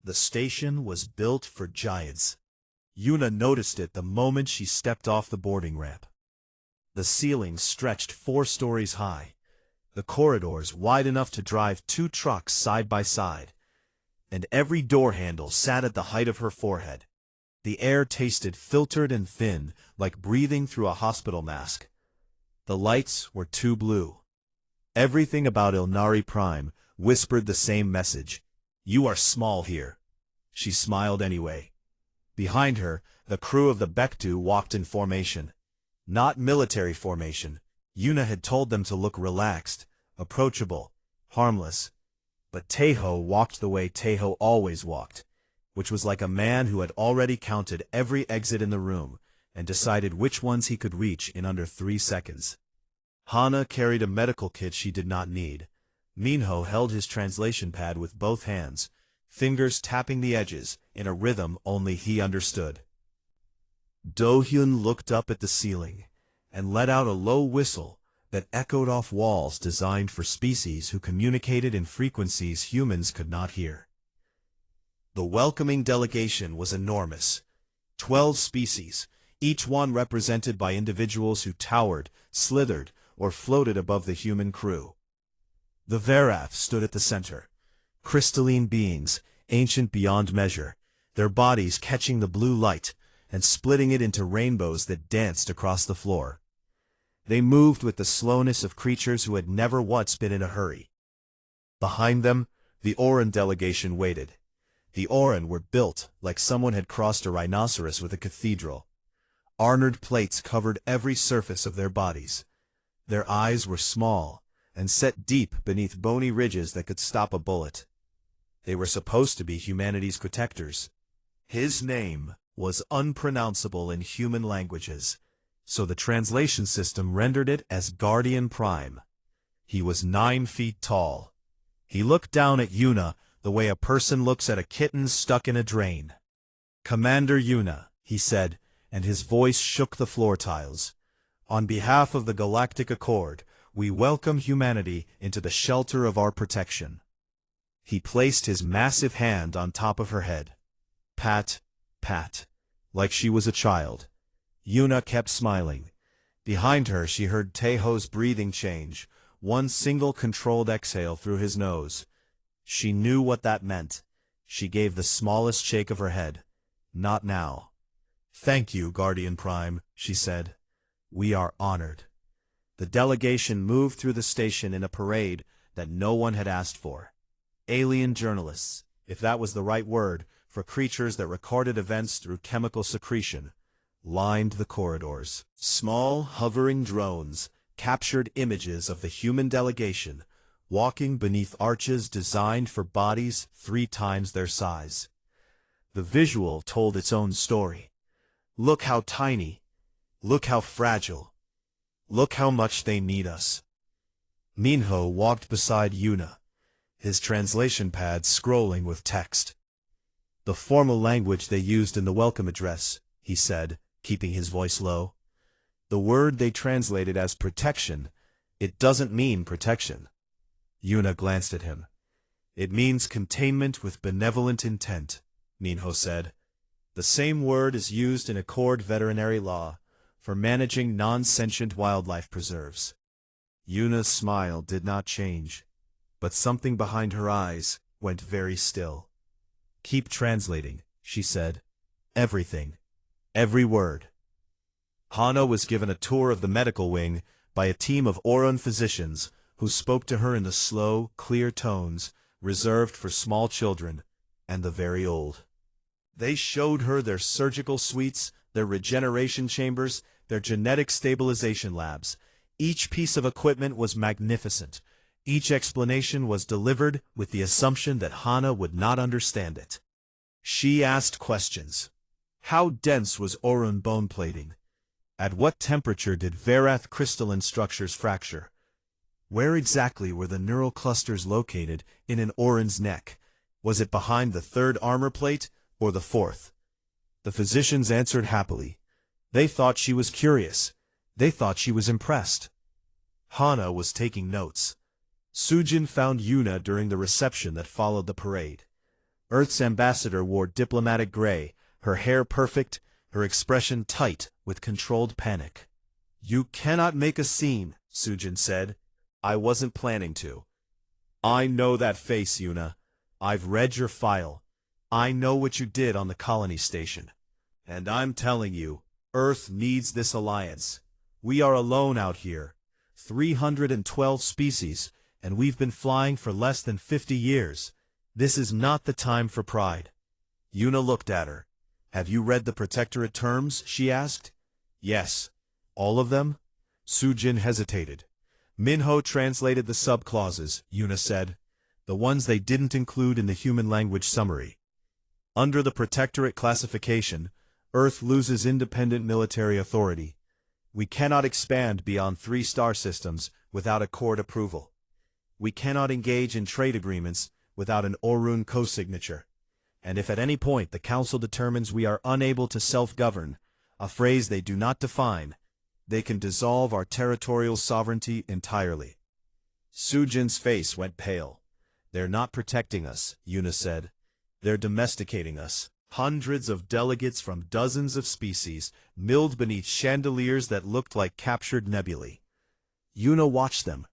The station was built for giants. Yuna noticed it the moment she stepped off the boarding ramp. The ceiling stretched 4 stories high, the corridors wide enough to drive 2 trucks side by side, and every door handle sat at the height of her forehead. The air tasted filtered and thin, like breathing through a hospital mask. The lights were too blue. Everything about Ilnari Prime whispered the same message. You are small here. She smiled anyway. Behind her, the crew of the Bektu walked in formation. Not military formation. Yuna had told them to look relaxed, approachable, harmless. But Teho walked the way Teho always walked, which was like a man who had already counted every exit in the room and decided which ones he could reach in under 3 seconds. Hana carried a medical kit she did not need. Minho held his translation pad with both hands, fingers tapping the edges in a rhythm only he understood. Do-hyun looked up at the ceiling and let out a low whistle that echoed off walls designed for species who communicated in frequencies humans could not hear. The welcoming delegation was enormous. 12 species, each one represented by individuals who towered, slithered, or floated above the human crew. The Verath stood at the center. Crystalline beings, ancient beyond measure, their bodies catching the blue light and splitting it into rainbows that danced across the floor. They moved with the slowness of creatures who had never once been in a hurry. Behind them, the Oran delegation waited. The Oran were built like someone had crossed a rhinoceros with a cathedral. Armored plates covered every surface of their bodies. Their eyes were small and set deep beneath bony ridges that could stop a bullet. They were supposed to be humanity's protectors. His name was unpronounceable in human languages, so the translation system rendered it as Guardian Prime. He was 9 feet tall. He looked down at Yuna the way a person looks at a kitten stuck in a drain. Commander Yuna, he said, and his voice shook the floor tiles. On behalf of the Galactic Accord, we welcome humanity into the shelter of our protection. He placed his massive hand on top of her head. Pat, pat, like she was a child. Yuna kept smiling. Behind her she heard Teho's breathing change, one single controlled exhale through his nose. She knew what that meant. She gave the smallest shake of her head. Not now. Thank you, Guardian Prime, she said. We are honored. The delegation moved through the station in a parade that no one had asked for. Alien journalists, if that was the right word, for creatures that recorded events through chemical secretion, lined the corridors. Small, hovering drones captured images of the human delegation, walking beneath arches designed for bodies 3 times their size. The visual told its own story. Look how tiny. Look how fragile. Look how much they need us. Minho walked beside Yuna, his translation pad scrolling with text. The formal language they used in the welcome address, he said, keeping his voice low. The word they translated as protection, it doesn't mean protection. Yuna glanced at him. It means containment with benevolent intent, Minho said. The same word is used in Accord veterinary law for managing non-sentient wildlife preserves. Yuna's smile did not change, but something behind her eyes went very still. Keep translating, she said. Everything. Every word. Hana was given a tour of the medical wing by a team of Oran physicians who spoke to her in the slow, clear tones reserved for small children and the very old. They showed her their surgical suites, their regeneration chambers, their genetic stabilization labs. Each piece of equipment was magnificent. Each explanation was delivered with the assumption that Hana would not understand it. She asked questions. How dense was Orun bone plating? At what temperature did Verath crystalline structures fracture? Where exactly were the neural clusters located in an Orun's neck? Was it behind the 3rd armor plate or the 4th? The physicians answered happily. They thought she was curious. They thought she was impressed. Hana was taking notes. Sujin found Yuna during the reception that followed the parade. Earth's ambassador wore diplomatic gray, her hair perfect, her expression tight with controlled panic. "You cannot make a scene," Sujin said. "I wasn't planning to." "I know that face, Yuna. I've read your file. I know what you did on the colony station. And I'm telling you, Earth needs this alliance. We are alone out here. 312 species, and we've been flying for less than 50 years. This is not the time for pride." Yuna looked at her. "Have you read the Protectorate terms?" she asked. "Yes." "All of them?" Sujin hesitated. "Minho translated the sub-clauses," Yuna said. "The ones they didn't include in the human language summary. Under the Protectorate classification, Earth loses independent military authority. We cannot expand beyond 3 star systems without Accord approval. We cannot engage in trade agreements without an Orun co-signature. And if at any point the Council determines we are unable to self-govern, a phrase they do not define, they can dissolve our territorial sovereignty entirely." Sujin's face went pale. "They're not protecting us," Yuna said. "They're domesticating us." Hundreds of delegates from dozens of species milled beneath chandeliers that looked like captured nebulae. Yuna watched them.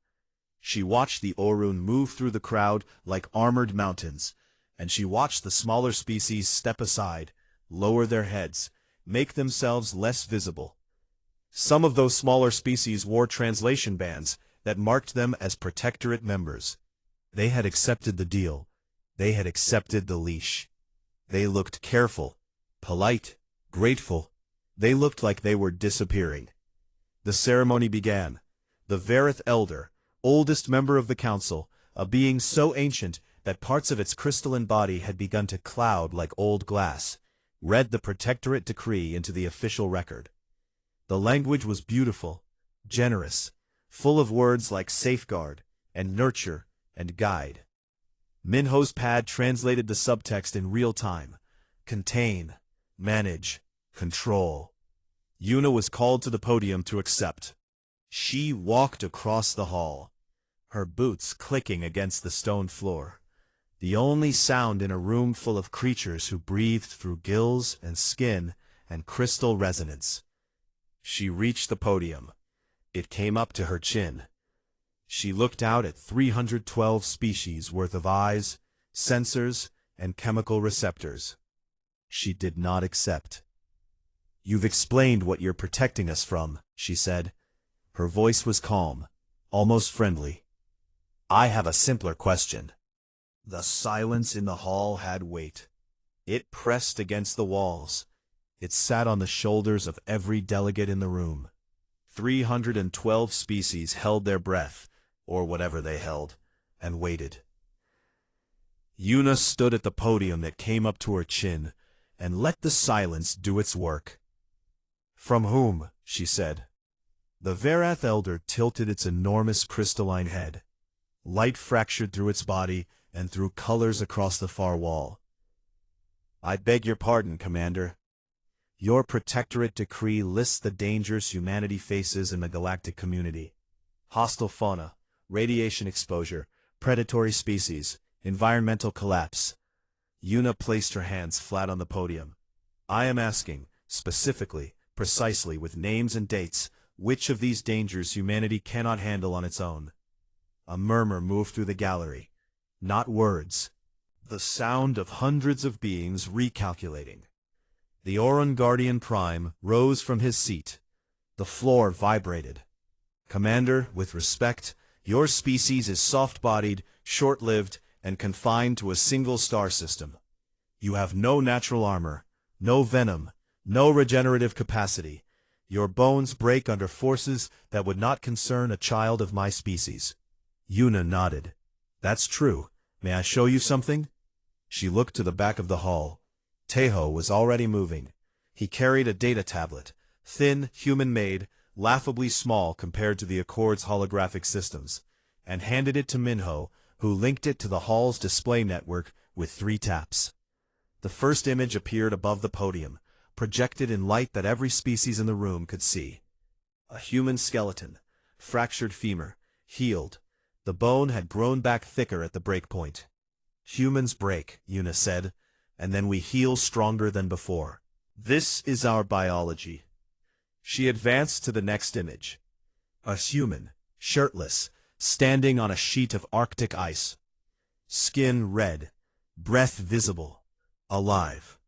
She watched the Orun move through the crowd like armored mountains, and she watched the smaller species step aside, lower their heads, make themselves less visible. Some of those smaller species wore translation bands that marked them as Protectorate members. They had accepted the deal. They had accepted the leash. They looked careful, polite, grateful. They looked like they were disappearing. The ceremony began. The Vareth Elder, oldest member of the Council, a being so ancient that parts of its crystalline body had begun to cloud like old glass, read the Protectorate decree into the official record. The language was beautiful, generous, full of words like safeguard, and nurture, and guide. Minho's pad translated the subtext in real time. Contain, manage, control. Yuna was called to the podium to accept. She walked across the hall, her boots clicking against the stone floor, the only sound in a room full of creatures who breathed through gills and skin and crystal resonance. She reached the podium. It came up to her chin. She looked out at 312 species worth of eyes, sensors, and chemical receptors. She did not accept. "You've explained what you're protecting us from," she said. Her voice was calm, almost friendly. "I have a simpler question." The silence in the hall had weight. It pressed against the walls. It sat on the shoulders of every delegate in the room. 312 species held their breath, or whatever they held, and waited. Yuna stood at the podium that came up to her chin, and let the silence do its work. "From whom?" she said. The Varath Elder tilted its enormous crystalline head. Light fractured through its body and threw colors across the far wall. "I beg your pardon, Commander. Your Protectorate decree lists the dangers humanity faces in the galactic community. Hostile fauna, radiation exposure, predatory species, environmental collapse." Yuna placed her hands flat on the podium. "I am asking, specifically, precisely with names and dates, which of these dangers humanity cannot handle on its own." A murmur moved through the gallery. Not words. The sound of hundreds of beings recalculating. The Orun Guardian Prime rose from his seat. The floor vibrated. "Commander, with respect, your species is soft-bodied, short-lived, and confined to a single star system. You have no natural armor, no venom, no regenerative capacity. Your bones break under forces that would not concern a child of my species." Yuna nodded. "That's true. May I show you something?" She looked to the back of the hall. Teho was already moving. He carried a data tablet, thin, human-made, laughably small compared to the Accord's holographic systems, and handed it to Minho, who linked it to the hall's display network with 3 taps. The first image appeared above the podium, projected in light that every species in the room could see. A human skeleton, fractured femur, healed. The bone had grown back thicker at the breakpoint. Humans break, Yuna said, and then we heal stronger than before. This is our biology. She advanced to the next image. A human, shirtless, standing on a sheet of Arctic ice. Skin red, breath visible, alive.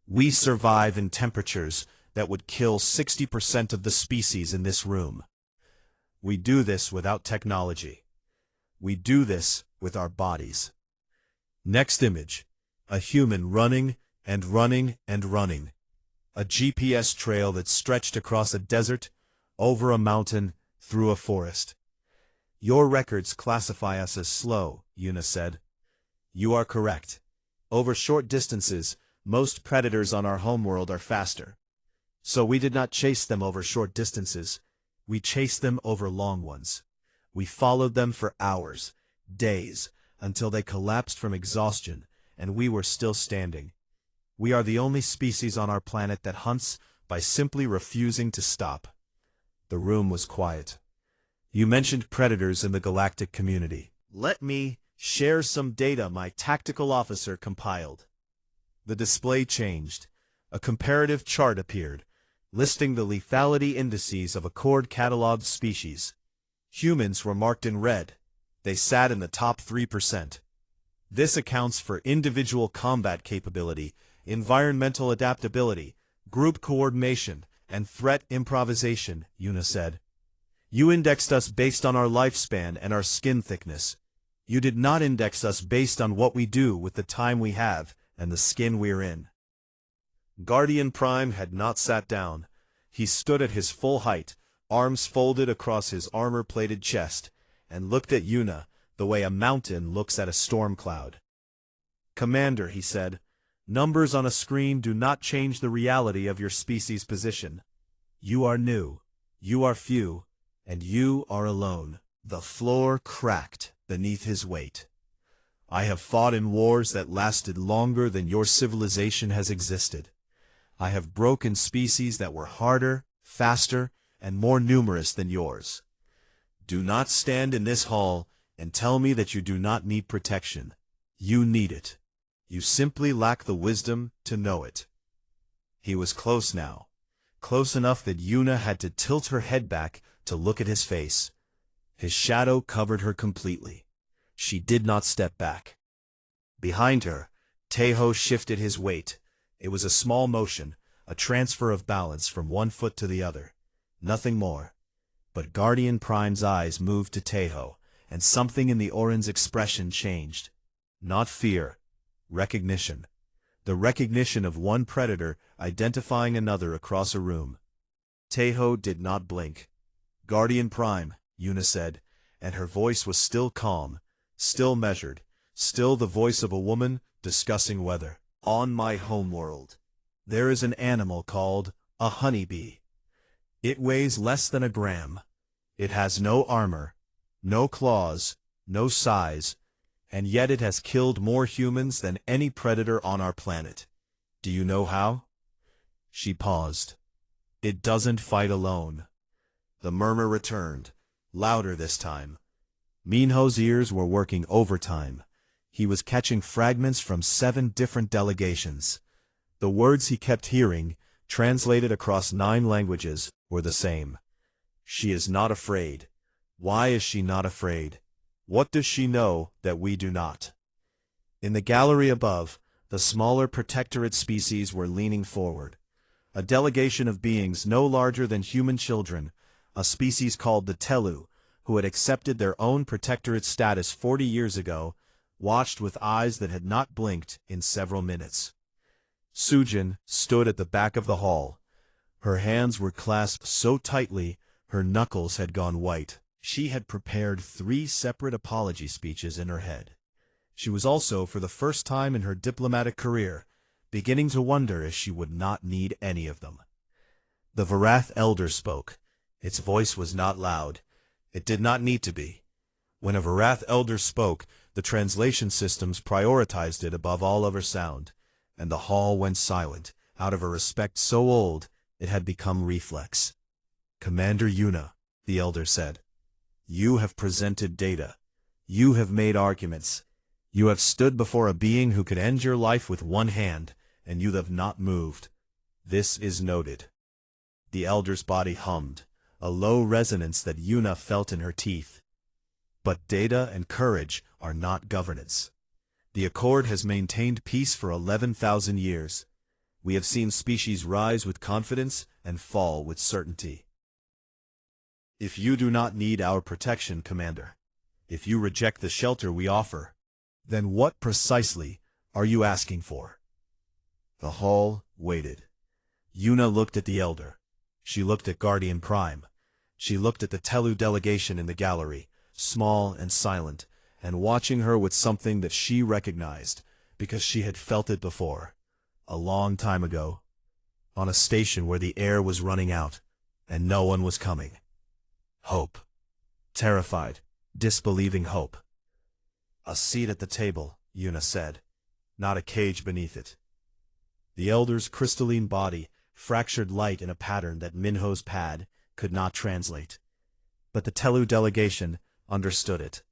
We survive in temperatures that would kill 60% of the species in this room. We do this without technology. We do this with our bodies. Next image. A human running and running and running. A GPS trail that stretched across a desert, over a mountain, through a forest. Your records classify us as slow, Yuna said. You are correct. Over short distances, most predators on our homeworld are faster. So we did not chase them over short distances. We chased them over long ones. We followed them for hours, days, until they collapsed from exhaustion, and we were still standing. We are the only species on our planet that hunts by simply refusing to stop. The room was quiet. You mentioned predators in the galactic community. Let me share some data my tactical officer compiled. The display changed. A comparative chart appeared, listing the lethality indices of a cord-cataloged species. Humans were marked in red. They sat in the top 3%. This accounts for individual combat capability, environmental adaptability, group coordination, and threat improvisation, Yuna said. You indexed us based on our lifespan and our skin thickness. You did not index us based on what we do with the time we have and the skin we're in. Guardian Prime had not sat down. He stood at his full height, arms folded across his armor-plated chest, and looked at Yuna the way a mountain looks at a storm cloud. Commander, he said, numbers on a screen do not change the reality of your species' position. You are new, you are few, and you are alone. The floor cracked beneath his weight. I have fought in wars that lasted longer than your civilization has existed. I have broken species that were harder, faster, and more numerous than yours. Do not stand in this hall and tell me that you do not need protection. You need it. You simply lack the wisdom to know it. He was close now, close enough that Yuna had to tilt her head back to look at his face. His shadow covered her completely. She did not step back. Behind her, Tejo shifted his weight. It was a small motion, a transfer of balance from one foot to the other. Nothing more. But Guardian Prime's eyes moved to Tejo, and something in the Orin's expression changed. Not fear. Recognition. The recognition of one predator identifying another across a room. Tejo did not blink. Guardian Prime, Yuna said, and her voice was still calm, still measured, still the voice of a woman discussing weather. On my homeworld, there is an animal called a honeybee. It weighs less than a gram. It has no armor, no claws, no size, and yet it has killed more humans than any predator on our planet. Do you know how? She paused. It doesn't fight alone. The murmur returned, louder this time. Minho's ears were working overtime. He was catching fragments from 7 different delegations. The words he kept hearing, translated across 9 languages, were the same. She is not afraid. Why is she not afraid? What does she know that we do not? In the gallery above, the smaller protectorate species were leaning forward. A delegation of beings no larger than human children, a species called the Telu, who had accepted their own protectorate status 40 years ago, watched with eyes that had not blinked in several minutes. Sujin stood at the back of the hall. Her hands were clasped so tightly, her knuckles had gone white. She had prepared 3 separate apology speeches in her head. She was also, for the first time in her diplomatic career, beginning to wonder if she would not need any of them. The Varath elder spoke. Its voice was not loud. It did not need to be. When a Varath elder spoke, the translation systems prioritized it above all other sound, and the hall went silent, out of a respect so old it had become reflex. Commander Yuna, the elder said, you have presented data. You have made arguments. You have stood before a being who could end your life with one hand, and you have not moved. This is noted. The elder's body hummed, a low resonance that Yuna felt in her teeth. But data and courage are not governance. The Accord has maintained peace for 11,000 years. We have seen species rise with confidence and fall with certainty. If you do not need our protection, Commander, if you reject the shelter we offer, then what precisely are you asking for? The hall waited. Yuna looked at the Elder. She looked at Guardian Prime. She looked at the Telu delegation in the gallery, small and silent, and watching her with something that she recognized, because she had felt it before, a long time ago, on a station where the air was running out, and no one was coming. Hope. Terrified, disbelieving hope. A seat at the table, Yuna said, not a cage beneath it. The Elder's crystalline body fractured light in a pattern that Minho's pad could not translate. But the Telu delegation understood it.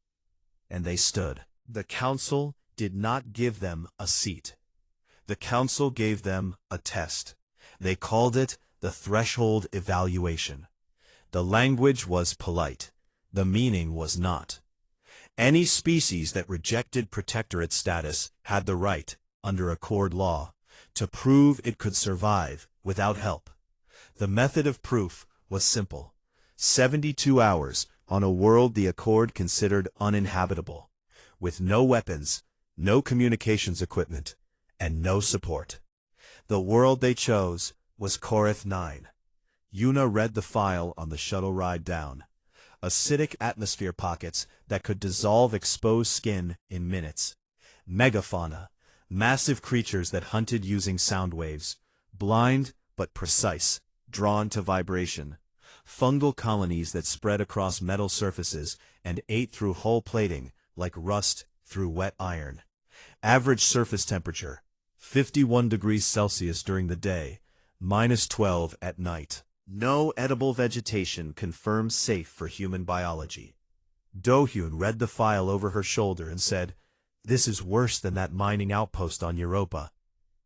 And they stood. The council did not give them a seat. The council gave them a test. They called it the threshold evaluation. The language was polite. The meaning was not. Any species that rejected protectorate status had the right, under Accord law, to prove it could survive without help. The method of proof was simple. 72 hours on a world the Accord considered uninhabitable, with no weapons, no communications equipment, and no support. The world they chose was Korith 9. Yuna read the file on the shuttle ride down. Acidic atmosphere pockets that could dissolve exposed skin in minutes. Megafauna, massive creatures that hunted using sound waves, blind but precise, drawn to vibration. Fungal colonies that spread across metal surfaces and ate through hull plating like rust through wet iron. Average surface temperature, 51 degrees Celsius during the day, -12 at night. No edible vegetation confirmed safe for human biology. Do-hyun read the file over her shoulder and said, "This is worse than that mining outpost on Europa."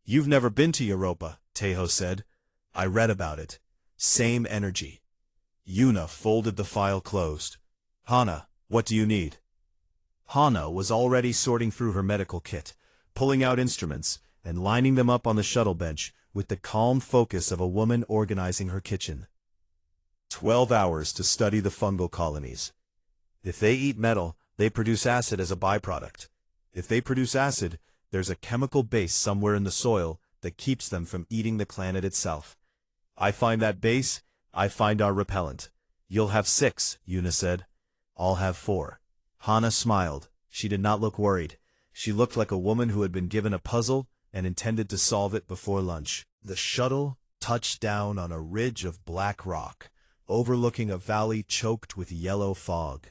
"You've never been to Europa," Taeho said. "I read about it. Same energy." Yuna folded the file closed. "Hana, what do you need?" Hana was already sorting through her medical kit, pulling out instruments, and lining them up on the shuttle bench with the calm focus of a woman organizing her kitchen. 12 hours to study the fungal colonies. If they eat metal, they produce acid as a byproduct. If they produce acid, there's a chemical base somewhere in the soil that keeps them from eating the planet itself. I find that base, I find our repellent. You'll have 6, Yuna said. I'll have 4. Hana smiled. She did not look worried. She looked like a woman who had been given a puzzle and intended to solve it before lunch. The shuttle touched down on a ridge of black rock, overlooking a valley choked with yellow fog.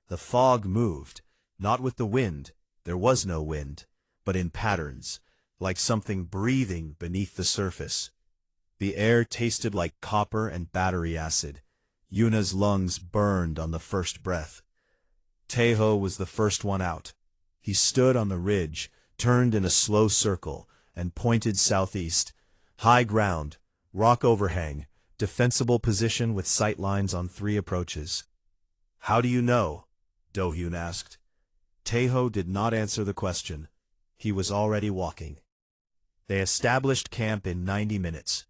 The fog moved, not with the wind, there was no wind, but in patterns, like something breathing beneath the surface. The air tasted like copper and battery acid. Yuna's lungs burned on the first breath. Taeho was the first one out. He stood on the ridge, turned in a slow circle, and pointed southeast. High ground, rock overhang, defensible position with sight lines on 3 approaches. "How do you know?" Do-hyun asked. Taeho did not answer the question. He was already walking. They established camp in 90 minutes.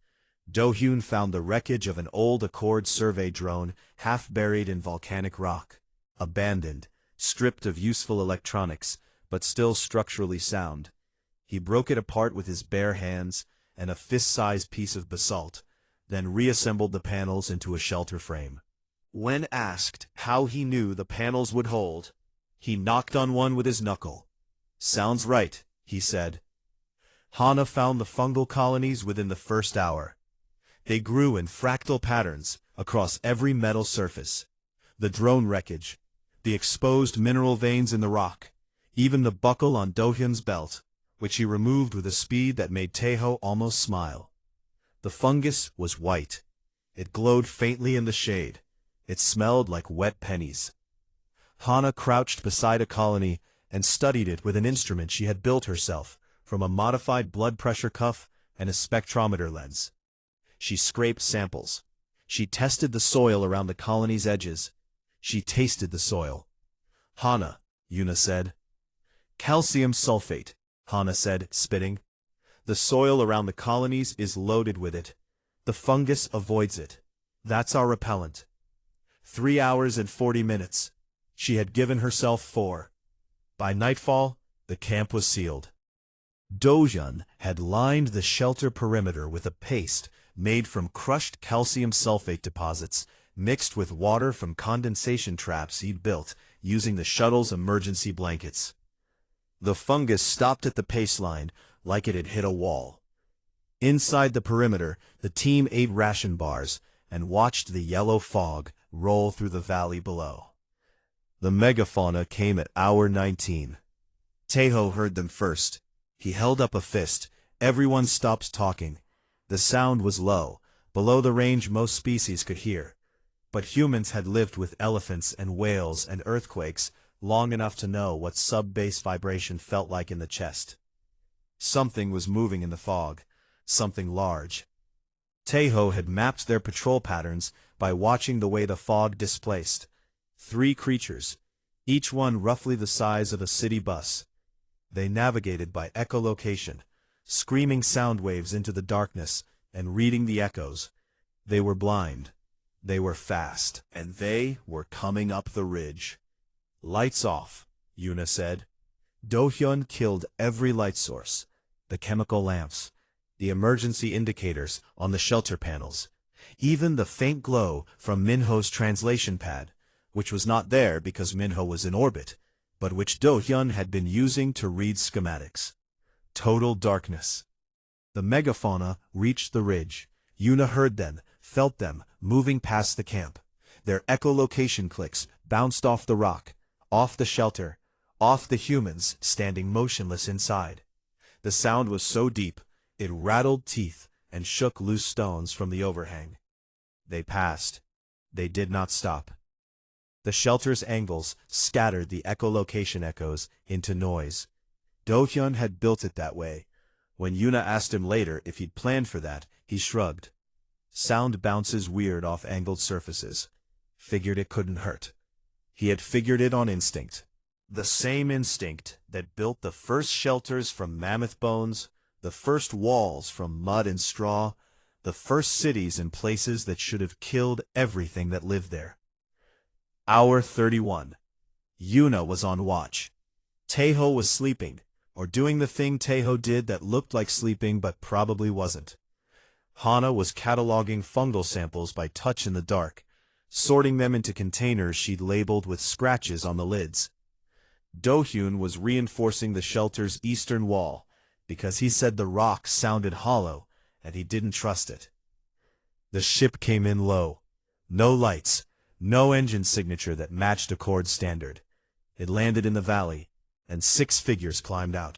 Do-hyun found the wreckage of an old Accord survey drone half buried in volcanic rock. Abandoned, stripped of useful electronics, but still structurally sound. He broke it apart with his bare hands and a fist-sized piece of basalt, then reassembled the panels into a shelter frame. When asked how he knew the panels would hold, he knocked on one with his knuckle. "Sounds right," he said. Hana found the fungal colonies within the first hour. They grew in fractal patterns across every metal surface. The drone wreckage, the exposed mineral veins in the rock, even the buckle on Do-hyun's belt, which he removed with a speed that made Taeho almost smile. The fungus was white. It glowed faintly in the shade. It smelled like wet pennies. Hana crouched beside a colony and studied it with an instrument she had built herself, from a modified blood pressure cuff and a spectrometer lens. She scraped samples. She tested the soil around the colony's edges. She tasted the soil. "Hana," Yuna said. "Calcium sulfate," Hana said, spitting. "The soil around the colonies is loaded with it. The fungus avoids it. That's our repellent." 3 hours and 40 minutes. She had given herself 4. By nightfall, the camp was sealed. Dohyun had lined the shelter perimeter with a paste made from crushed calcium sulfate deposits, mixed with water from condensation traps he'd built using the shuttle's emergency blankets. The fungus stopped at the paste line like it had hit a wall. Inside the perimeter, the team ate ration bars and watched the yellow fog roll through the valley below. The megafauna came at hour 19. Taeho heard them first. He held up a fist. Everyone stopped talking. The sound was low, below the range most species could hear. But humans had lived with elephants and whales and earthquakes long enough to know what sub-bass vibration felt like in the chest. Something was moving in the fog, something large. Taeho had mapped their patrol patterns by watching the way the fog displaced. 3 creatures, each one roughly the size of a city bus. They navigated by echolocation, screaming sound waves into the darkness and reading the echoes. They were blind. They were fast, and they were coming up the ridge. "Lights off," Yuna said. Dohyun killed every light source, the chemical lamps, the emergency indicators on the shelter panels, even the faint glow from Minho's translation pad, which was not there because Minho was in orbit, but which Dohyun had been using to read schematics. Total darkness. The megafauna reached the ridge. Yuna heard them, felt them, moving past the camp. Their echolocation clicks bounced off the rock, off the shelter, off the humans standing motionless inside. The sound was so deep, it rattled teeth and shook loose stones from the overhang. They passed. They did not stop. The shelter's angles scattered the echolocation echoes into noise. Dohyun had built it that way. When Yuna asked him later if he'd planned for that, he shrugged. Sound bounces weird off angled surfaces. Figured it couldn't hurt. He had figured it on instinct. The same instinct that built the first shelters from mammoth bones, the first walls from mud and straw, the first cities in places that should have killed everything that lived there. Hour 31. Yuna was on watch. Taeho was sleeping, or doing the thing Taeho did that looked like sleeping but probably wasn't. Hana was cataloging fungal samples by touch in the dark, sorting them into containers she'd labeled with scratches on the lids. Dohyun was reinforcing the shelter's eastern wall, because he said the rock sounded hollow, and he didn't trust it. The ship came in low. No lights, no engine signature that matched Accord's standard. It landed in the valley, and 6 figures climbed out.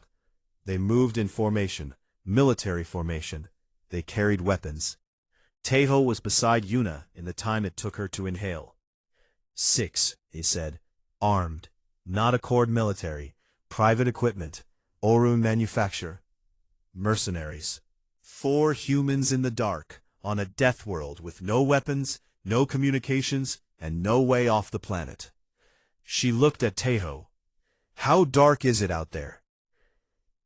They moved in formation, military formation. They carried weapons. Taeho was beside Yuna in the time it took her to inhale. 6, he said, armed, not Accord military, private equipment, Orun manufacture. Mercenaries. 4 humans in the dark, on a death world with no weapons, no communications, and no way off the planet. She looked at Taeho. "How dark is it out there?"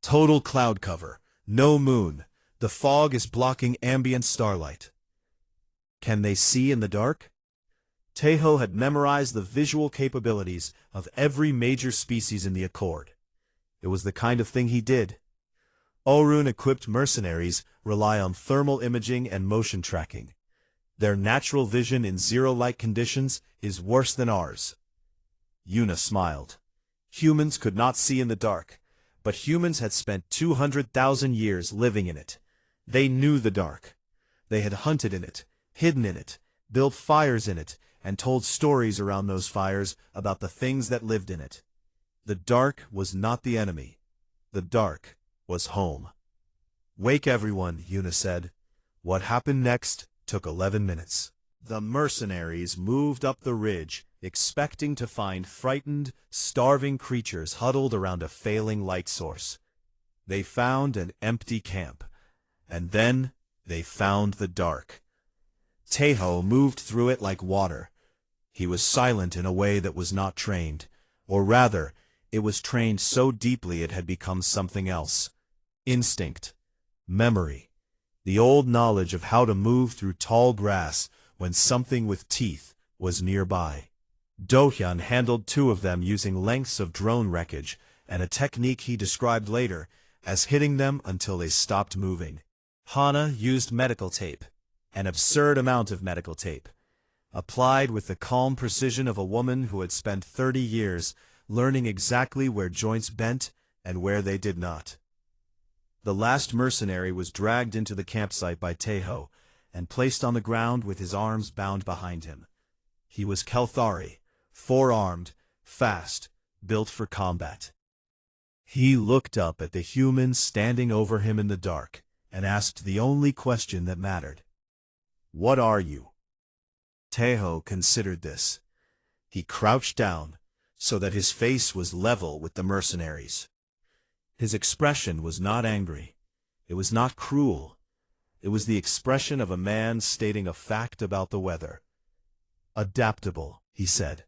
"Total cloud cover, no moon. The fog is blocking ambient starlight." "Can they see in the dark?" Taeho had memorized the visual capabilities of every major species in the Accord. It was the kind of thing he did. Orun-equipped mercenaries rely on thermal imaging and motion tracking. Their natural vision in zero-light conditions is worse than ours. Yuna smiled. Humans could not see in the dark, but humans had spent 200,000 years living in it. They knew the dark. They had hunted in it, hidden in it, built fires in it, and told stories around those fires about the things that lived in it. The dark was not the enemy. The dark was home. "Wake everyone," Yuna said. What happened next took 11 minutes. The mercenaries moved up the ridge expecting to find frightened, starving creatures huddled around a failing light source. They found an empty camp, and then they found the dark. Taeho moved through it like water. He was silent in a way that was not trained, or rather, it was trained so deeply it had become something else. Instinct, memory, the old knowledge of how to move through tall grass when something with teeth was nearby. Do-hyun handled 2 of them using lengths of drone wreckage and a technique he described later as hitting them until they stopped moving. Hana used medical tape, an absurd amount of medical tape, applied with the calm precision of a woman who had spent 30 years learning exactly where joints bent and where they did not. The last mercenary was dragged into the campsite by Taeho and placed on the ground with his arms bound behind him. He was Kelthari, 4-armed, fast, built for combat. He looked up at the human standing over him in the dark and asked the only question that mattered. "What are you?" Taeho considered this. He crouched down so that his face was level with the mercenaries. His expression was not angry. It was not cruel. It was the expression of a man stating a fact about the weather. "Adaptable," he said.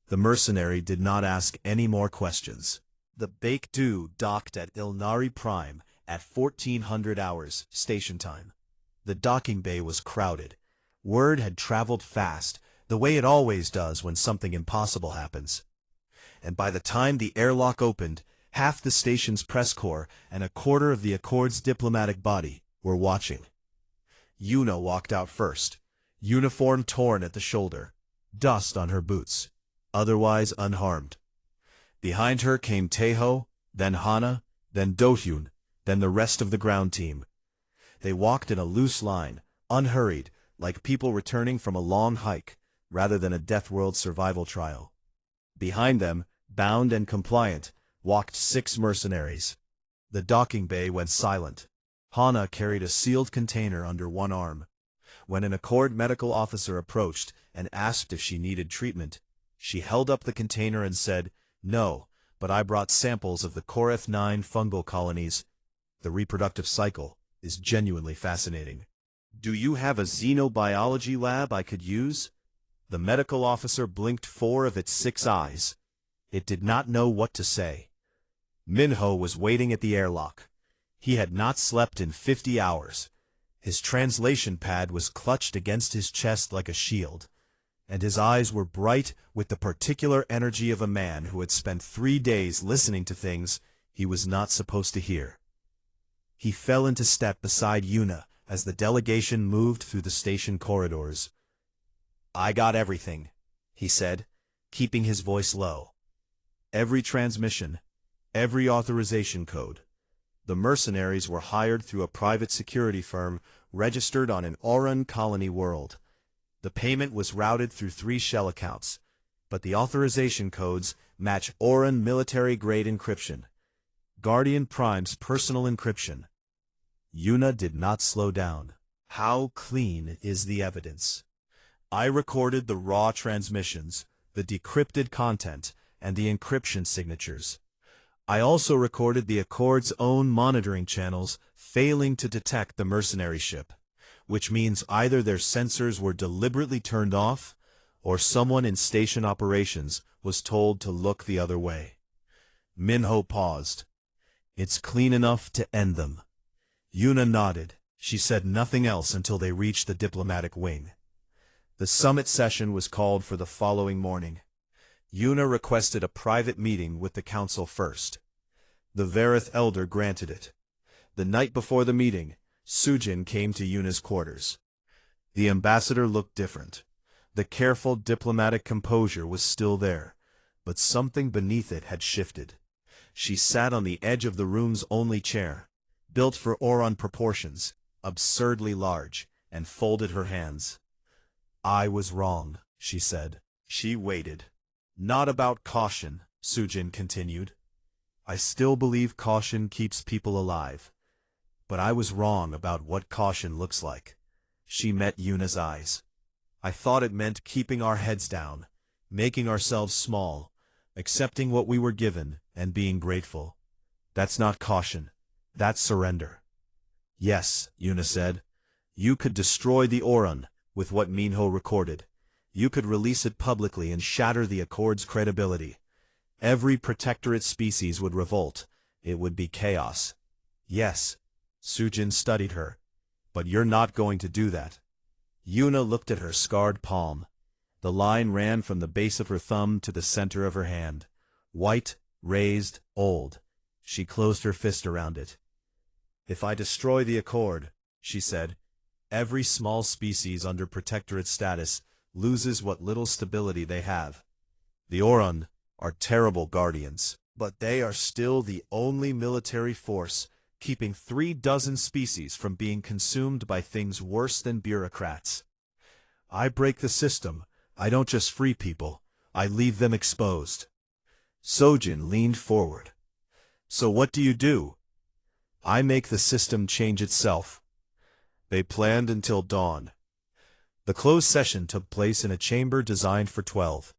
The mercenary did not ask any more questions. The Baekdu docked at Ilnari Prime at 1400 hours station time. The docking bay was crowded. Word had traveled fast, the way it always does when something impossible happens. And by the time the airlock opened, half the station's press corps and a quarter of the Accord's diplomatic body were watching. Yuna walked out first, uniform torn at the shoulder, dust on her boots, otherwise unharmed. Behind her came Taeho, then Hana, then Do-hyun, then the rest of the ground team. They walked in a loose line, unhurried, like people returning from a long hike, rather than a Death World survival trial. Behind them, bound and compliant, walked 6 mercenaries. The docking bay went silent. Hana carried a sealed container under one arm. When an Accord medical officer approached and asked if she needed treatment, she held up the container and said, "No, but I brought samples of the Koreth 9 fungal colonies. The reproductive cycle is genuinely fascinating. Do you have a xenobiology lab I could use?" The medical officer blinked 4 of its 6 eyes. It did not know what to say. Minho was waiting at the airlock. He had not slept in 50 hours. His translation pad was clutched against his chest like a shield, and his eyes were bright with the particular energy of a man who had spent 3 days listening to things he was not supposed to hear. He fell into step beside Yuna as the delegation moved through the station corridors. "I got everything," he said, keeping his voice low. "Every transmission, every authorization code. The mercenaries were hired through a private security firm registered on an Oran colony world. The payment was routed through 3 shell accounts, but the authorization codes match Oran military-grade encryption. Guardian Prime's personal encryption." Yuna did not slow down. "How clean is the evidence? I recorded the raw transmissions, the decrypted content, and the encryption signatures. I also recorded the Accord's own monitoring channels failing to detect the mercenary ship, which means either their sensors were deliberately turned off, or someone in station operations was told to look the other way." Minho paused. "It's clean enough to end them." Yuna nodded. She said nothing else until they reached the diplomatic wing. The summit session was called for the following morning. Yuna requested a private meeting with the council first. The Varith elder granted it. The night before the meeting, Sujin came to Yuna's quarters. The ambassador looked different. The careful diplomatic composure was still there, but something beneath it had shifted. She sat on the edge of the room's only chair, built for Oron proportions, absurdly large, and folded her hands. "I was wrong," she said. She waited. "Not about caution," Sujin continued. "I still believe caution keeps people alive. But I was wrong about what caution looks like." She met Yuna's eyes. "I thought it meant keeping our heads down, making ourselves small, accepting what we were given, and being grateful. That's not caution. That's surrender. Yes, Yuna said. You could destroy the Orun with what Minho recorded. You could release it publicly and shatter the Accord's credibility. Every protectorate species would revolt. It would be chaos. Yes. Sujin studied her. But you're not going to do that. Yuna looked at her scarred palm. The line ran from the base of her thumb to the center of her hand. White, raised, old. She closed her fist around it. If I destroy the Accord, she said, every small species under protectorate status loses what little stability they have. The Orun are terrible guardians, but they are still the only military force keeping 36 species from being consumed by things worse than bureaucrats. I break the system. I don't just free people. I leave them exposed. Sojin leaned forward. So what do you do? I make the system change itself. They planned until dawn. The closed session took place in a chamber designed for 12.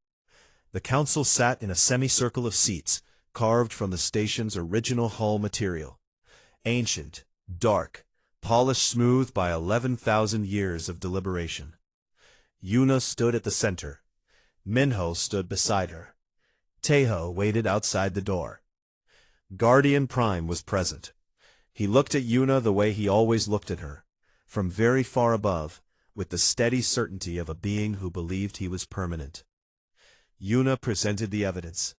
The council sat in a semicircle of seats, carved from the station's original hull material. Ancient, dark, polished smooth by 11,000 years of deliberation. Yuna stood at the center. Minho stood beside her. Teho waited outside the door. Guardian Prime was present. He looked at Yuna the way he always looked at her, from very far above, with the steady certainty of a being who believed he was permanent. Yuna presented the evidence.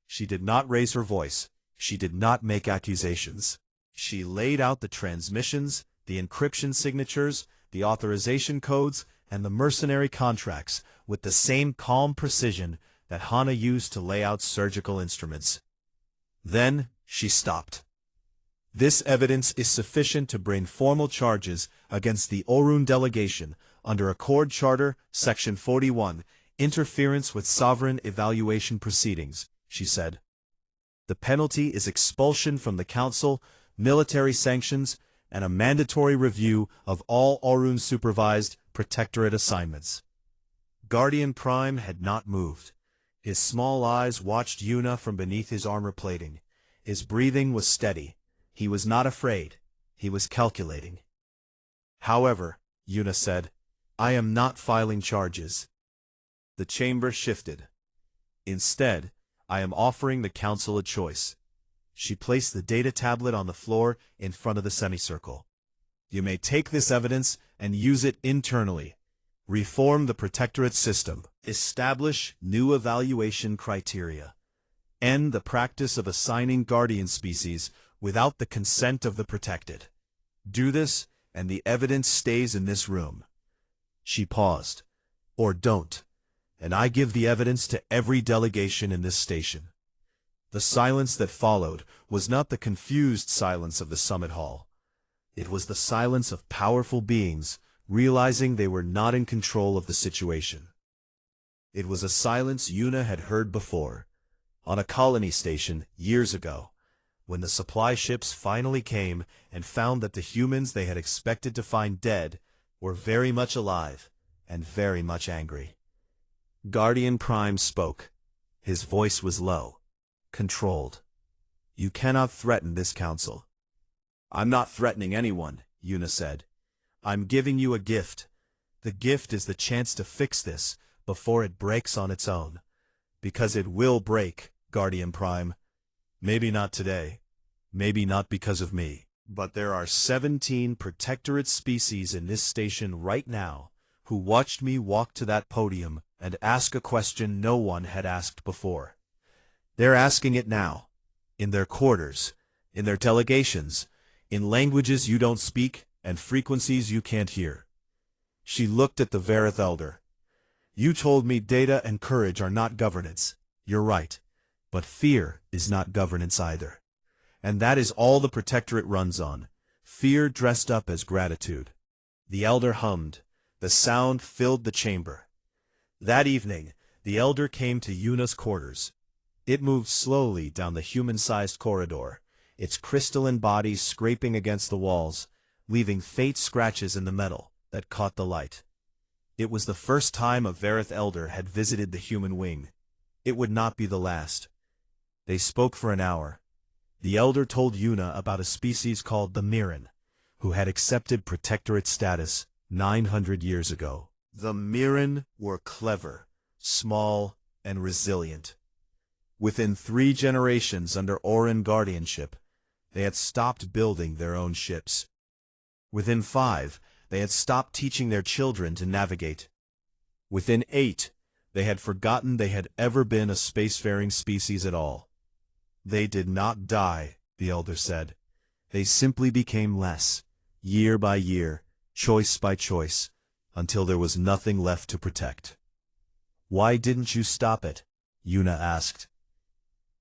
She did not raise her voice. She did not make accusations. She laid out the transmissions, the encryption signatures, the authorization codes, and the mercenary contracts with the same calm precision that Hana used to lay out surgical instruments. Then she stopped. This evidence is sufficient to bring formal charges against the Orun delegation under Accord Charter, Section 41, Interference with Sovereign Evaluation Proceedings, she said. The penalty is expulsion from the Council, military sanctions, and a mandatory review of all Orun-supervised protectorate assignments. Guardian Prime had not moved. His small eyes watched Yuna from beneath his armor plating. His breathing was steady. He was not afraid. He was calculating. However, Yuna said, I am not filing charges. The chamber shifted. Instead, I am offering the council a choice. She placed the data tablet on the floor in front of the semicircle. You may take this evidence and use it internally. Reform the protectorate system. Establish new evaluation criteria. End the practice of assigning guardian species without the consent of the protected. Do this, and the evidence stays in this room. She paused. Or don't. And I give the evidence to every delegation in this station. The silence that followed was not the confused silence of the summit hall. It was the silence of powerful beings realizing they were not in control of the situation. It was a silence Yuna had heard before, on a colony station years ago, when the supply ships finally came and found that the humans they had expected to find dead were very much alive and very much angry. Guardian Prime spoke. His voice was low, controlled. You cannot threaten this council. I'm not threatening anyone, Yuna said. I'm giving you a gift. The gift is the chance to fix this before it breaks on its own. Because it will break, Guardian Prime. Maybe not today. Maybe not because of me. But there are 17 protectorate species in this station right now who watched me walk to that podium and ask a question no one had asked before. They're asking it now. In their quarters, in their delegations, in languages you don't speak and frequencies you can't hear. She looked at the Varith Elder. You told me data and courage are not governance. You're right. But fear is not governance either. And that is all the protectorate runs on. Fear dressed up as gratitude. The Elder hummed. The sound filled the chamber. That evening, the Elder came to Yuna's quarters. It moved slowly down the human-sized corridor, its crystalline body scraping against the walls, leaving faint scratches in the metal that caught the light. It was the first time a Vareth elder had visited the human wing. It would not be the last. They spoke for an hour. The elder told Yuna about a species called the Mirren, who had accepted protectorate status 900 years ago. The Mirren were clever, small, and resilient. Within 3 generations under Orin guardianship, they had stopped building their own ships. Within 5, they had stopped teaching their children to navigate. Within 8, they had forgotten they had ever been a spacefaring species at all. They did not die, the elder said. They simply became less, year by year, choice by choice, until there was nothing left to protect. Why didn't you stop it? Yuna asked.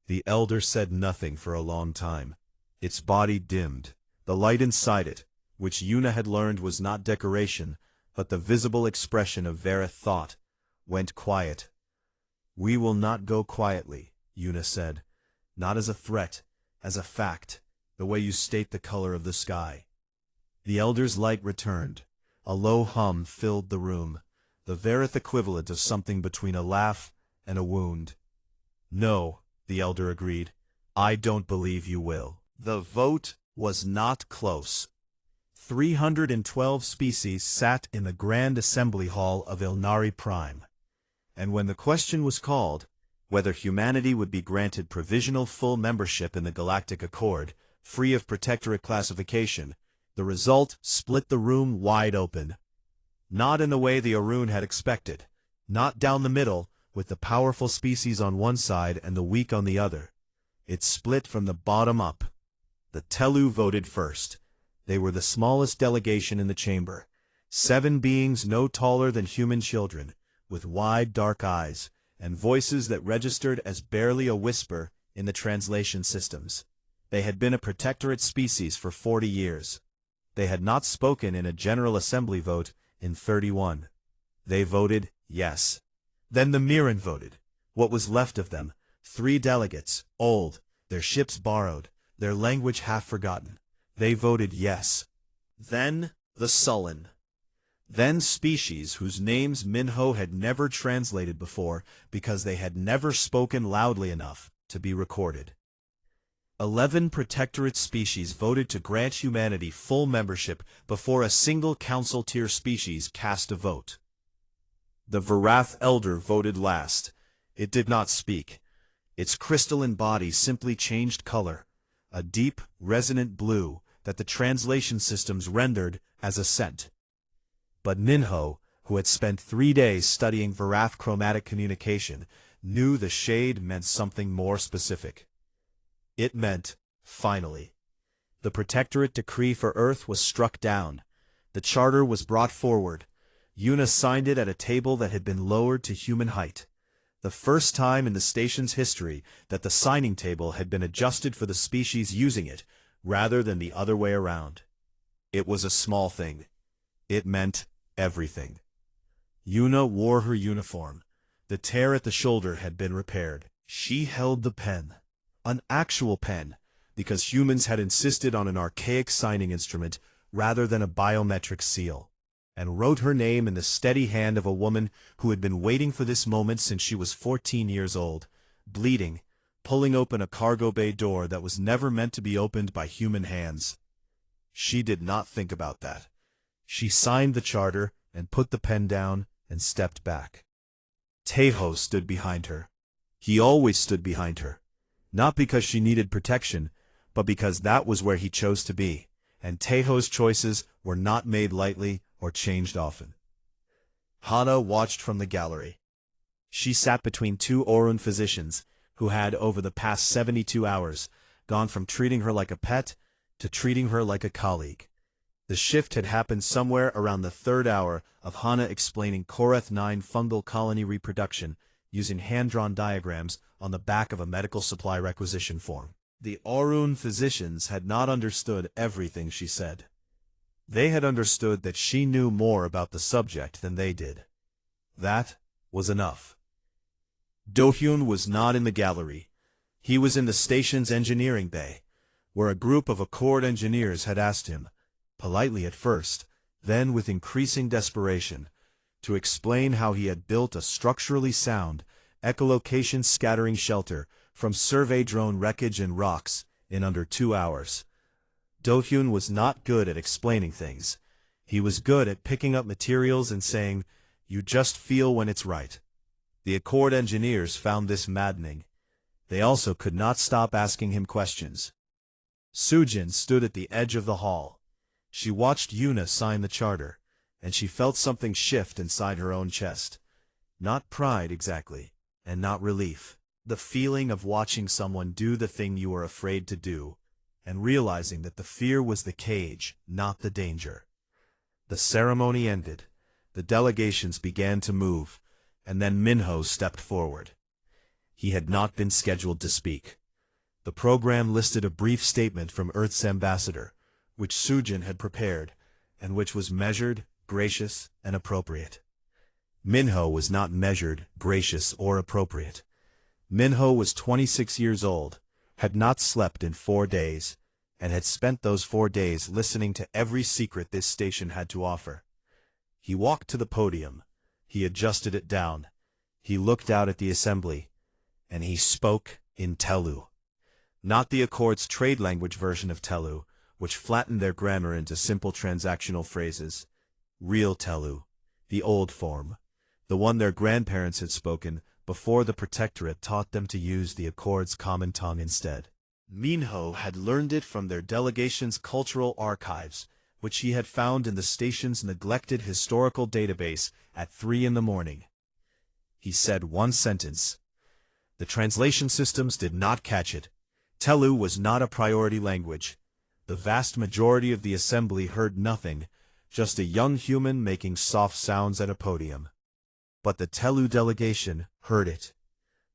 The elder said nothing for a long time. Its body dimmed. The light inside it, which Yuna had learned was not decoration, but the visible expression of Vareth thought, went quiet. We will not go quietly, Yuna said. Not as a threat, as a fact, the way you state the color of the sky. The elder's light returned. A low hum filled the room, the Vareth equivalent of something between a laugh and a wound. No, the elder agreed. I don't believe you will. The vote was not close. 312 species sat in the Grand Assembly Hall of Ilnari Prime. And when the question was called, whether humanity would be granted provisional full membership in the Galactic Accord, free of protectorate classification, the result split the room wide open. Not in the way the Arun had expected, not down the middle, with the powerful species on one side and the weak on the other. It split from the bottom up. The Telu voted first. They were the smallest delegation in the chamber. 7 beings no taller than human children, with wide dark eyes, and voices that registered as barely a whisper in the translation systems. They had been a protectorate species for 40 years. They had not spoken in a General Assembly vote in 31. They voted yes. Then the Mirren voted. What was left of them, 3 delegates, old, their ships borrowed, their language half forgotten. They voted yes. Then the Sullen. Then species whose names Minho had never translated before because they had never spoken loudly enough to be recorded. 11 protectorate species voted to grant humanity full membership before a single council-tier species cast a vote. The Varath Elder voted last. It did not speak. Its crystalline body simply changed color, a deep, resonant blue that the translation systems rendered as a scent. But Minho, who had spent 3 days studying Varath chromatic communication, knew the shade meant something more specific. It meant, finally. The Protectorate decree for Earth was struck down. The charter was brought forward. Yuna signed it at a table that had been lowered to human height. The first time in the station's history that the signing table had been adjusted for the species using it, rather than the other way around. It was a small thing. It meant everything. Yuna wore her uniform. The tear at the shoulder had been repaired. She held the pen. An actual pen, because humans had insisted on an archaic signing instrument rather than a biometric seal, and wrote her name in the steady hand of a woman who had been waiting for this moment since she was 14 years old, bleeding, pulling open a cargo bay door that was never meant to be opened by human hands. She did not think about that. She signed the charter and put the pen down and stepped back. Tejo stood behind her. He always stood behind her. Not because she needed protection, but because that was where he chose to be, and Tejo's choices were not made lightly or changed often. Hana watched from the gallery. She sat between 2 Orun physicians, who had, over the past 72 hours, gone from treating her like a pet to treating her like a colleague. The shift had happened somewhere around the 3rd hour of Hana explaining Korath 9 fungal colony reproduction using hand-drawn diagrams on the back of a medical supply requisition form. The Orun physicians had not understood everything she said. They had understood that she knew more about the subject than they did. That was enough. Dohyun was not in the gallery. He was in the station's engineering bay, where a group of Accord engineers had asked him, politely at first, then with increasing desperation, to explain how he had built a structurally sound, echolocation scattering shelter from survey drone wreckage and rocks in under 2 hours. Do-hyun was not good at explaining things. He was good at picking up materials and saying, "You just feel when it's right." The Accord engineers found this maddening. They also could not stop asking him questions. Sujin stood at the edge of the hall. She watched Yuna sign the charter, and she felt something shift inside her own chest. Not pride exactly, and not relief. The feeling of watching someone do the thing you were afraid to do, and realizing that the fear was the cage, not the danger. The ceremony ended. The delegations began to move, and then Minho stepped forward. He had not been scheduled to speak. The program listed a brief statement from Earth's ambassador, which Sujin had prepared, and which was measured, gracious, and appropriate. Minho was not measured, gracious, or appropriate. Minho was 26 years old, had not slept in 4 days, and had spent those 4 days listening to every secret this station had to offer. He walked to the podium. He adjusted it down. He looked out at the assembly, and he spoke in Telu. Not the Accord's trade language version of Telu, which flattened their grammar into simple transactional phrases. Real Telu, the old form, the one their grandparents had spoken before the Protectorate taught them to use the Accord's common tongue instead. Minho had learned it from their delegation's cultural archives, which he had found in the station's neglected historical database at 3 in the morning. He said one sentence. The translation systems did not catch it. Telu was not a priority language. The vast majority of the assembly heard nothing, just a young human making soft sounds at a podium. But the Telu delegation heard it.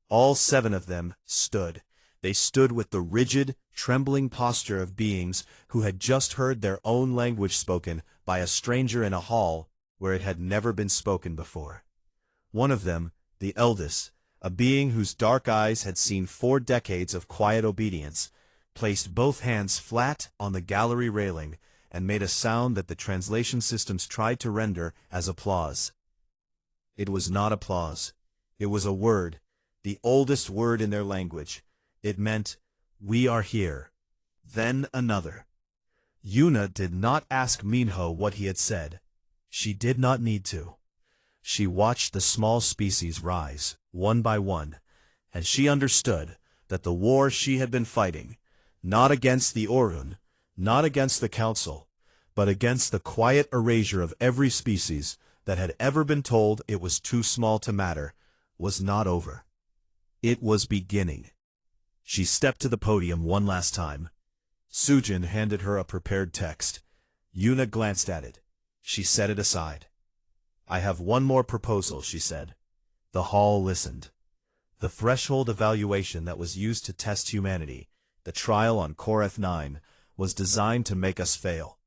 All 7 of them stood. They stood with the rigid, trembling posture of beings who had just heard their own language spoken by a stranger in a hall where it had never been spoken before. One of them, the eldest, a being whose dark eyes had seen 4 decades of quiet obedience, placed both hands flat on the gallery railing and made a sound that the translation systems tried to render as applause. It was not applause. It was a word, the oldest word in their language. It meant, "We are here." Then another. Yuna did not ask Minho what he had said. She did not need to. She watched the small species rise, one by one, and she understood that the war she had been fighting, not against the Orun, not against the Council, but against the quiet erasure of every species that had ever been told it was too small to matter, was not over. It was beginning. She stepped to the podium one last time. Sujin handed her a prepared text. Yuna glanced at it. She set it aside. "I have one more proposal," she said. The hall listened. The threshold evaluation that was used to test humanity, the trial on Koreth 9, was designed to make us fail.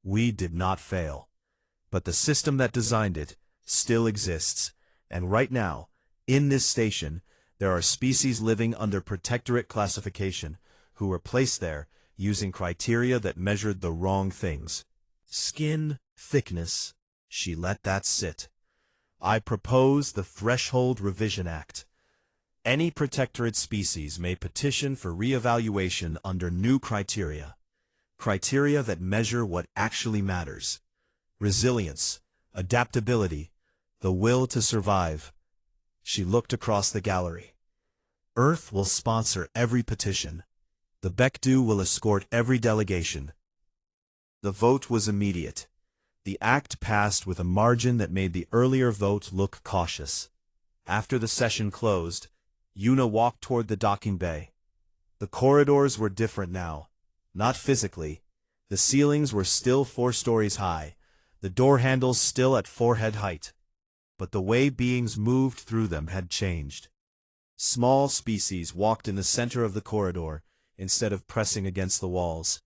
We did not fail. But the system that designed it still exists, and right now, in this station, there are species living under Protectorate classification who were placed there using criteria that measured the wrong things. Skin thickness. She let that sit. I propose the Threshold Revision Act. Any Protectorate species may petition for re-evaluation under new criteria. Criteria that measure what actually matters. Resilience, adaptability, the will to survive. She looked across the gallery. Earth will sponsor every petition. The Bekdu will escort every delegation. The vote was immediate. The act passed with a margin that made the earlier vote look cautious. After the session closed, Yuna walked toward the docking bay. The corridors were different now. Not physically. The ceilings were still 4 stories high, the door handles still at forehead height. But the way beings moved through them had changed. Small species walked in the center of the corridor instead of pressing against the walls.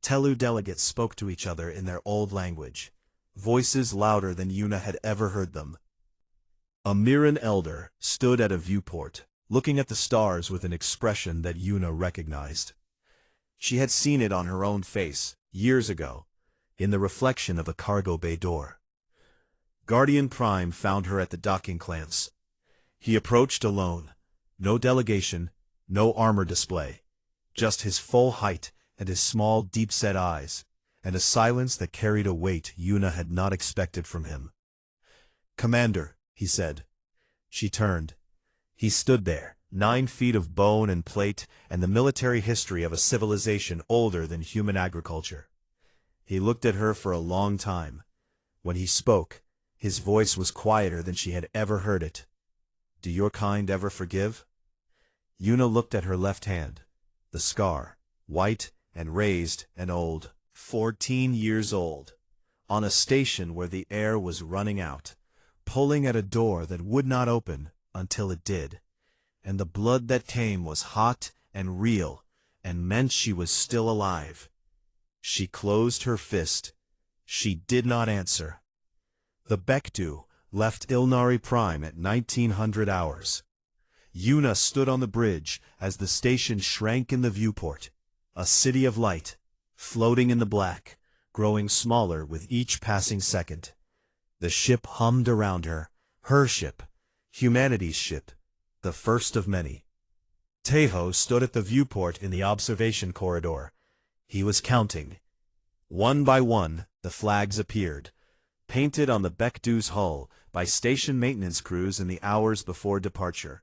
Telu delegates spoke to each other in their old language, voices louder than Yuna had ever heard them. A Miran elder stood at a viewport, looking at the stars with an expression that Yuna recognized. She had seen it on her own face, years ago, in the reflection of a cargo bay door. Guardian Prime found her at the docking clamps. He approached alone. No delegation, no armor display. Just his full height and his small, deep-set eyes, and a silence that carried a weight Yuna had not expected from him. "Commander," he said. She turned. He stood there, 9 feet of bone and plate and the military history of a civilization older than human agriculture. He looked at her for a long time. When he spoke, his voice was quieter than she had ever heard it. "Do your kind ever forgive?" Yuna looked at her left hand. The scar, white and raised and old, 14 years old, on a station where the air was running out, pulling at a door that would not open until it did, and the blood that came was hot and real and meant she was still alive. She closed her fist. She did not answer. The Bekdu left Ilnari Prime at 1900 hours. Yuna stood on the bridge as the station shrank in the viewport, a city of light, floating in the black, growing smaller with each passing second. The ship hummed around her ship, humanity's ship, the first of many. Tejo stood at the viewport in the observation corridor. He was counting. One by one, the flags appeared, painted on the Bekdu's hull by station maintenance crews in the hours before departure.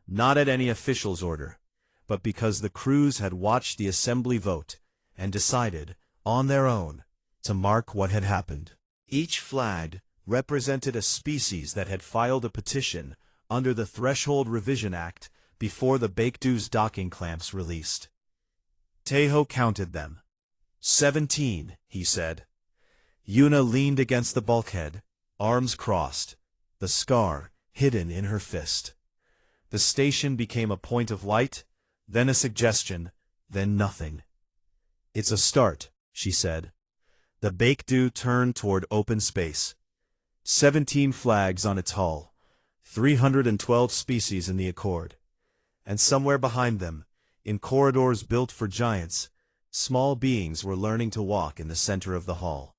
Not at any official's order, but because the crews had watched the assembly vote and decided, on their own, to mark what had happened. Each flag represented a species that had filed a petition under the Threshold Revision Act before the Bekdu's docking clamps released. Tejo counted them. 17, he said. Yuna leaned against the bulkhead, arms crossed, the scar hidden in her fist. The station became a point of light, then a suggestion, then nothing. "It's a start," she said. The Bekdu turned toward open space. 17 flags on its hull, 312 species in the accord. And somewhere behind them, in corridors built for giants, small beings were learning to walk in the center of the hall.